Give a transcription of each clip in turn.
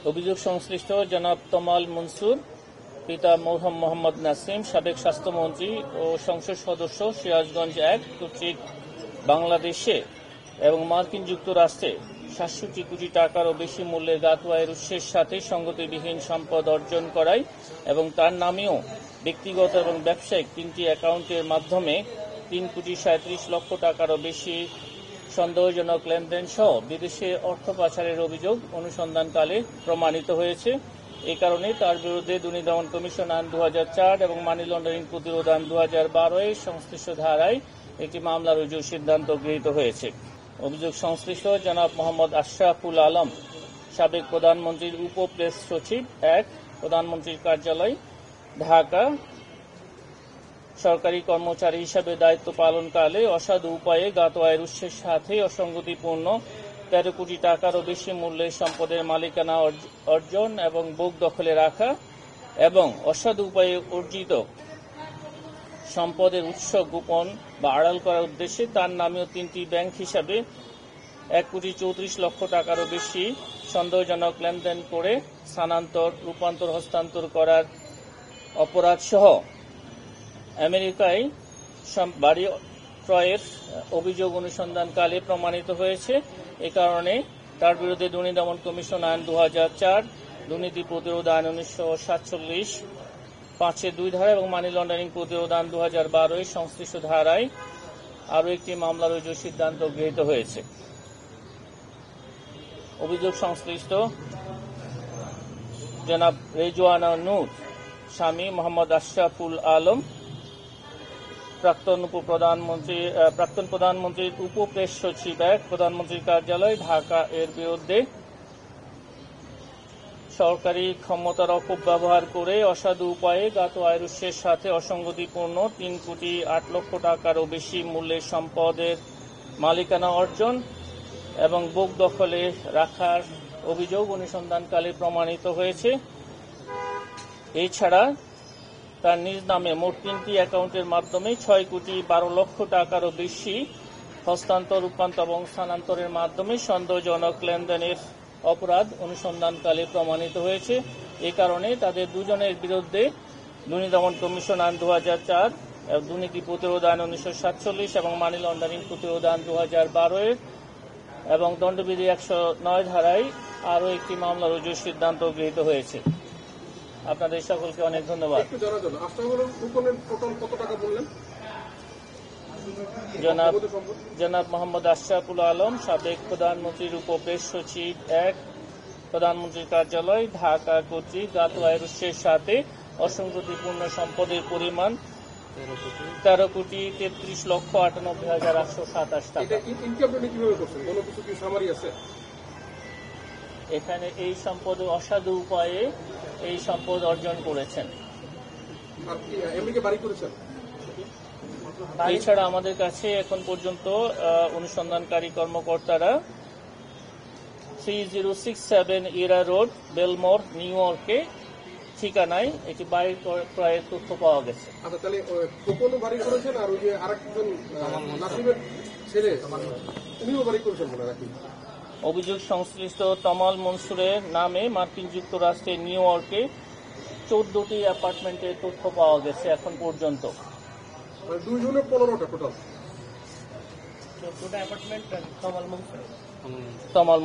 অভিযোগ সংশ্লিষ্ট জনাব তমাল মনসুর, পিতা মরহুম মোহাম্মদ নাসিম, সাবেক স্বাস্থ্যমন্ত্রী ও সংসদ সদস্য, সিরাজগঞ্জ 1 কর্তৃক বাংলাদেশে এবং মার্কিন যুক্তরাষ্ট্রে ৬৭ কোটি টাকারও বেশি মূল্যের গাতুয়ায়ের উৎসের সাথে সঙ্গতিবিহীন সম্পদ অর্জন করায় এবং তার নামেও ব্যক্তিগত এবং ব্যবসায়িক 3টি অ্যাকাউন্টের মাধ্যমে 3 কোটি 37 লক্ষ টাকারও বেশি সন্দেহজনক লেনদেন সহ বিদেশে অর্থ পাচারের অভিযোগ অনুসন্ধানকালে প্রমাণিত হয়েছে। এই কারণে তার বিরুদ্ধে দুর্নীতি দমন কমিশন আইন 2004 এবং মানি লন্ডারিং প্রতিরোধ আইন 2012 এর সংশ্লিষ্ট ধারায় একটি মামলা রুজুর সিদ্ধান্ত গৃহীত হয়েছে। অভিযোগ সংশ্লিষ্ট জনাব মোহাম্মদ আশরাফুল আলম, সাবেক প্রধানমন্ত্রীর উপ প্রেস সচিব 1, প্রধানমন্ত্রীর কার্যালয়, ঢাকা, সরকারি কর্মচারী হিসাবে দায়িত্ব পালনকালে অসাধু উপায়ে গাতুয়ায়ের উৎসের সাথে অসঙ্গতিপূর্ণ 13 কোটি টাকারও বেশি মূল্যের সম্পদের মালিকানা অর্জন এবং ভোগ দখলে রাখা এবং অসাধু উপায়ে অর্জিত সম্পদের উৎস গোপন বা আড়াল করার উদ্দেশ্যে তার নামেও 3টি ব্যাংক হিসাবে 1 কোটি 34 লক্ষ টাকারও বেশি সন্দেহজনক লেনদেন করে স্থানান্তর, রূপান্তর, হস্তান্তর করার অপরাধ সহ আমেরিকায় বাড়ি ক্রয়ের অভিযোগ অনুসন্ধানকালে প্রমাণিত হয়েছে। এ কারণে তার বিরুদ্ধে দুর্নীতি দমন কমিশন আইন 2004, দুর্নীতি প্রতিরোধ আইন 1947 5-এর 2 ধারা এবং মানি লন্ডারিং প্রতিরোধ আইন 2012 এর সংশ্লিষ্ট ধারায় আরও একটি মামলা রুজুর সিদ্ধান্ত গৃহীত হয়েছে। অভিযোগ সংশ্লিষ্ট জনাব রেজওয়ানা নূর, স্বামী মোহাম্মদ আশরাফুল আলম, প্রাক্তন প্রধানমন্ত্রীর উপ প্রেস সচিব 1, প্রধানমন্ত্রীর কার্যালয়, ঢাকা এর বিরুদ্ধে সরকারি ক্ষমতার অপব্যবহার করে অসাধু উপায়ে গাতুয়ায়ের উৎসের সাথে অসঙ্গতিপূর্ণ 3 কোটি 8 লক্ষ টাকারও বেশি মূল্যের সম্পদের মালিকানা অর্জন এবং ভোগ দখলে রাখার অভিযোগ অনুসন্ধানকালে প্রমাণিত হয়েছে। এছাড়া তার নিজ নামে মোট 3টি অ্যাকাউন্টের মাধ্যমে 6 কোটি 12 লক্ষ টাকারও বেশি হস্তান্তর, রূপান্তর এবং স্থানান্তরের মাধ্যমে সন্দেহজনক লেনদেনের অপরাধ অনুসন্ধানকালে প্রমাণিত হয়েছে। এ কারণে তাদের দুজনের বিরুদ্ধে দুর্নীতি দমন কমিশন আইন 2004, দুর্নীতি প্রতিরোধ আইন 1947 এবং মানি লন্ডারিং প্রতিরোধ আইন 2012 এর এবং দণ্ডবিধি 109 ধারায় আরও একটি মামলা রুজুর সিদ্ধান্ত গৃহীত হয়েছে। আপনাদের সকলকে অনেক ধন্যবাদ। জনাব মোহাম্মদ আশরাফুল আলম, সাবেক প্রধানমন্ত্রীর উপ প্রেস সচিব 1, প্রধানমন্ত্রীর কার্যালয়, ঢাকা কর্তৃক গাতুয়ায়ের উৎসের সাথে অসঙ্গতিপূর্ণ সম্পদের পরিমাণ 13 কোটি 33 লক্ষ 98,827 টাকা। এখানে এই সম্পদ অসাধু উপায়ে এই সম্পদ অর্জন করেছেন। এছাড়া আমাদের কাছে এখন পর্যন্ত অনুসন্ধানকারী কর্মকর্তারা 3067 ইরা রোড, বেলমোর, নিউ ইয়র্কে ঠিকানায় একটি বাড়ি ক্রয়ের তথ্য পাওয়া গেছে। আচ্ছা, তাহলে কোকোনো বাড়ি করেছেন আর ওই যে আরেকজন নাসিমের ছেলে উনিও বাড়ি করেছেন মনে রাখি। অভিযোগ সংশ্লিষ্ট তমাল মনসুরের নামে মার্কিন যুক্তরাষ্ট্রের নিউ ইয়র্কে 14টি অ্যাপার্টমেন্টের তথ্য পাওয়া গেছে এখন পর্যন্ত। দুইজনের 15টা টোটাল। 14টা অ্যাপার্টমেন্ট তমাল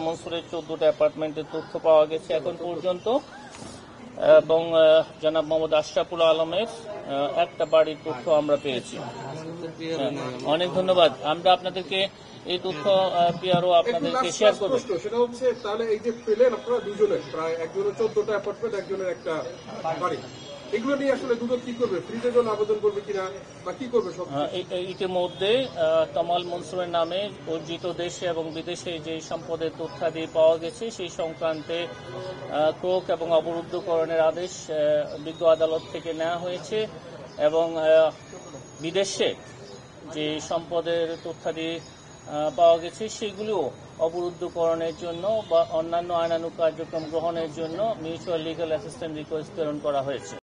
মনসুরের 14টা অ্যাপার্টমেন্টের তথ্য পাওয়া গেছে এখন পর্যন্ত এবং জনাব মোহাম্মদ আশরাফুল আলমের একটা বাড়ির তথ্য আমরা পেয়েছি। অনেক ধন্যবাদ। আমরা আপনাদেরকে এই তথ্য পিআরও আপনাদেরকে শেয়ার করব। সেটা হচ্ছে তাহলে এই যে পেলেন আপনারা দুজনের, প্রায় একজনের 14টা অ্যাপার্টমেন্ট, একজনের একটা বাড়ি, এগুলো নিয়ে আসলে দুজন কি করবে? ফ্রিজের জন্য আবেদন করবে কিনা বা কি করবে? ইতিমধ্যে তমাল মনসুরের নামে অর্জিত দেশে এবং বিদেশে যে সম্পদের তথ্যাদি পাওয়া গেছে সেই সংক্রান্তে ক্রোক এবং অবরুদ্ধকরণের আদেশ বিজ্ঞ আদালত থেকে নেওয়া হয়েছে এবং বিদেশে যে সম্পদের তথ্যাদি পাওয়া গেছে সেগুলিও অবরুদ্ধকরণের জন্য বা অন্যান্য আইনানুগ কার্যক্রম গ্রহণের জন্য মিউচুয়াল লিগ্যাল অ্যাসিস্ট্যান্ট রিকোয়েস্ট প্রেরণ করা হয়েছে।